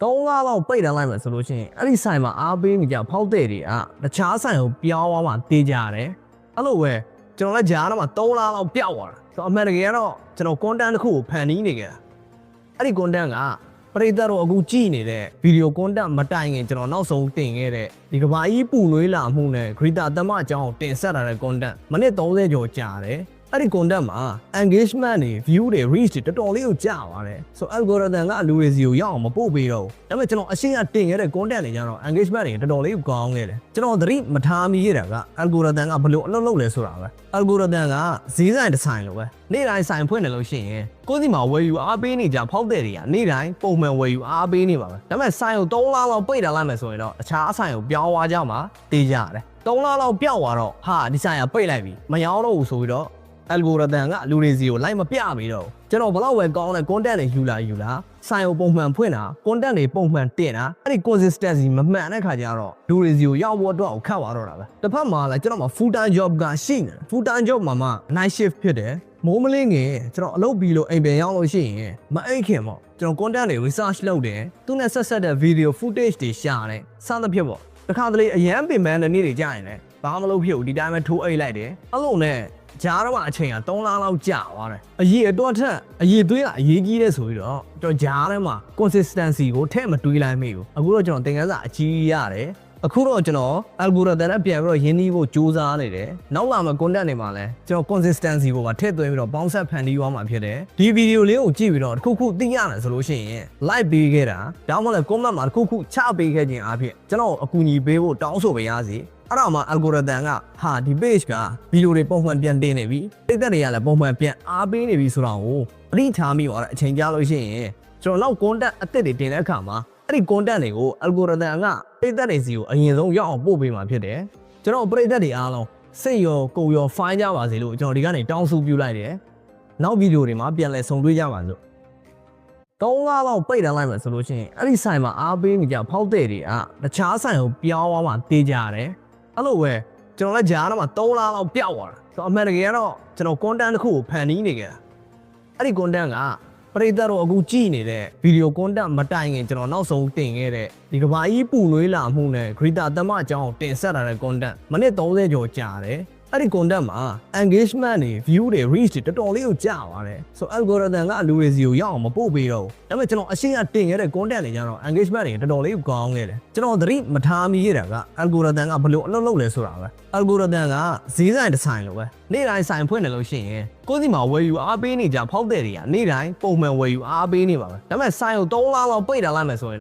3လလောက်ပိတ်တယ်လိုက်မယ်ဆိုလို့ရှိရင်အဲ့ဒီဆိုင်မှာအားပေးနေကြဖောက်တဲ့တွေကတခြားဆိုင်ကိုပြောင်းသွားမှတေးကြရတယ်အဲ့လိုပဲကျွန်တော်လည်းဂျားတော့မှ3လလောက်ပျောက်သွားတာဆိုတော့အမှန်တကယ်ကတော့ကျွန်တော် content တစ်ခုကိုဖန်တီးနေကြတာအဲ့ဒီ content ကပရိသတ်တို့အခုကြည့်နေတဲ့ video content မတိုင်ခင်ကျွန်တော်နောက်ဆုံးတင်ခဲ့တဲ့ဒီကဘာကြီးပူနွေးလာမှုနဲ့ Greta တမအကြောင်းတင်ဆက်လာတဲ့ content မိနစ်30ကျော်ကြာတယ်အဲ့ဒီ content မှာ engagement တွေ view တွေ reach တွေတော်တော်လေးကိုကြာသွားတယ်ဆို algorithm ကလူတွေစီကိုရောက်အောင်မပို့ပေးတော့ဘူးဒါပေမဲ့ကျွန်တော်အရှင်းကတင်ခဲ့တဲ့ content တွေကျတော့ engagement တွေတော်တော်လေးကိုကောင်းခဲ့တယ်ကျွန်တော်သတိမထားမိရတာက algorithm ကဘယ်လိုအလုပ်လုပ်လဲဆိုတာပဲ algorithm ကဈေးဆိုင်တစ်ဆိုင်လိုပဲနေ့တိုင်းဆိုင်ဖွင့်တယ်လို့ရှိရင်ကိုယ့်စီမှာဝယ်ယူအားပေးနေကြဖောက်တဲ့တွေကနေ့တိုင်းပုံမှန်ဝယ်ယူအားပေးနေပါပဲဒါပေမဲ့ဆိုင်ကို3လလောက်ပိတ်ထားလိုက်မယ်ဆိုရင်တော့အခြားဆိုင်ကိုပြောင်းသွားကြမှာတေးကြရတယ်3လလောက်ပျောက်သွားတော့ဟာဒီဆိုင်ကပိတ်လိုက်ပြီမရောတော့ဘူးဆိုပြီးတော့algorithm ကလူတွေစီကိုလိုက်မပြပြီးတော့ကျွန်တော်ဘလောက်ပဲကောင်းတဲ့ content တွေယူလာဆိုင်ကိုပုံမှန်ဖွင့်တာ content တွေပုံမှန်တင်တာအဲ့ဒီ consistency မမှန်တဲ့ခါကျတော့လူတွေစီကိုရောက်ဖို့အတွက်ခက်သွားတော့တာပဲတစ်ဖက်မှာလည်းကျွန်တော်မှာ full time job ကရှိနေ full time job မှာ night shift ဖြစ်တယ်မိုးမလင်းခင်ကျွန်တော်အလုပ်ပြီးလို့အိမ်ပြန်ရောက်လို့ရှိရင်မအိတ်ခင်ပေါ့ကျွန်တော် content တွေ research လုပ်တယ်သူနဲ့ဆက်ဆက်တဲ့ video footage တွေရှာတယ်စသဖြင့်ပေါ့တစ်ခါတလေအရန်ပင်ပန်းတဲ့နေ့တွေကြာရင်လည်းဘာမှမလုပ်ဖြစ်ဘူးဒီတိုင်းပဲထိုးအိတ်လိုက်တယ်အဲ့လိုနဲ့ဂျားတော့အချိန်က3လလောက်ကြာသွားတယ်အရေးအတွက်ထက်အရေးသွေးကအရေးကြီးတဲ့ဆိုပြီးတော့ကျွန်တော်ဂျားထဲမှာ consistency ကိုထည့်မတွေးလိုက်မိဘူးအခုတော့ကျွန်တော်သင်ခန်းစာအကြီးရတယ်အခုတော့ကျွန်တော် algorithm နဲ့ပြန်ပြီးတော့ရင်းနှီးဖို့ကြိုးစားနေတယ်နောက်လာမယ့် content တွေမှာလည်းကျွန်တော် consistency ကိုပါထည့်သွင်းပြီးတော့ပေါင်းဆက်ဖန်တီးသွားမှာဖြစ်တယ်ဒီ video လေးကိုကြည့်ပြီးတော့တစ်ခုခုသိရတယ်ဆိုလို့ရှိရင် like ပေးခဲ့တာဒါမှမဟုတ် comment မှာတစ်ခုခုချပေးခဲ့ခြင်းအဖြစ်ကျွန်တော်အကူအညီပေးဖို့တောင်းဆိုပေးရစီအဲ့တော့မှ algorithm ကဟာဒီ page က video တွေပုံမှန်ပြန်တင်နေပြီတိတ်သက်တွေကလည်းပုံမှန်ပြန်အားပေးနေပြီဆိုတော့ကိုအတိထားမိသွားတဲ့အချိန်ကြာလို့ရှိရင်ကျွန်တော်နောက် content အသစ်တွေတင်တဲ့အခါမှာအဲ့ဒီ content တွေကို algorithm ကတိတ်သက်တွေစီကိုအရင်ဆုံးရောက်အောင်ပို့ပေးမှာဖြစ်တယ်ကျွန်တော်ပရိသတ်တွေအားလုံးစိတ်ရောကိုယ်ရော file ကြပါစေလို့ကျွန်တော်ဒီကနေတောင်းဆိုပြုလိုက်တယ်နောက် video တွေမှာပြန်လည်ဆုံတွေ့ကြပါစို့3လလောက်ပိတ်ထားလိုက်မယ်ဆိုလို့ရှိရင်အဲ့ဒီဆိုင်မှာအားပေးနေကြဖောက်တဲ့တွေကတခြားဆိုင်ကိုပြောင်းသွားမှတေးကြရတယ်အဲ့လိုပဲကျွန်တော်လည်းဂျားတော့မှ3လလောက်ပျောက်သွားတာဆိုတော့အမှန်တကယ်ကတော့ကျွန်တော် content တစ်ခုကိုဖန်တီးနေကြတာအဲ့ဒီ content ကပရိသတ်တို့အခုကြည့်နေတဲ့ video content မတိုင်ခင်ကျွန်တော်နောက်ဆုံးတင်ခဲ့တဲ့ဒီကဘာကြီးပူနွေးလာမှုနဲ့ Greta တမအကြောင်းတင်ဆက်လာတဲ့ content မိနစ်30ကျော်ကြာတယ်အဲ့ဒီ content မှာ engagement တွေ view တွေ reach တွေတော်တော်လေးကိုကြာသွားတယ်ဆို algorithm ကလူတွေစီကိုရောက်အောင်မပို့ပေးတော့ဘူးဒါပေမဲ့ကျွန်တော်အရှင်းကတင်ခဲ့တဲ့ content တွေကျတော့ engagement တွေတော်တော်လေးကိုကောင်းခဲ့တယ်ကျွန်တော်သတိမထားမိရတာက algorithm ကဘယ်လိုအလုပ်လုပ်လဲဆိုတာပဲ algorithm ကဈေးဆိုင်တစ်ဆိုင်လိုပဲနေ့တိုင်းဆိုင်ဖွင့်တယ်လို့ရှိရင်ကိုယ့်စီမှာဝယ်ယူအားပေးနေကြဖောက်တဲ့တွေကနေ့တိုင်းပုံမှန်ဝယ်ယူအားပေးနေပါပဲဒါပေမဲ့ဆိုင်ကို3လလောက်ပိတ်ထားလိုက်မယ်ဆိုရင်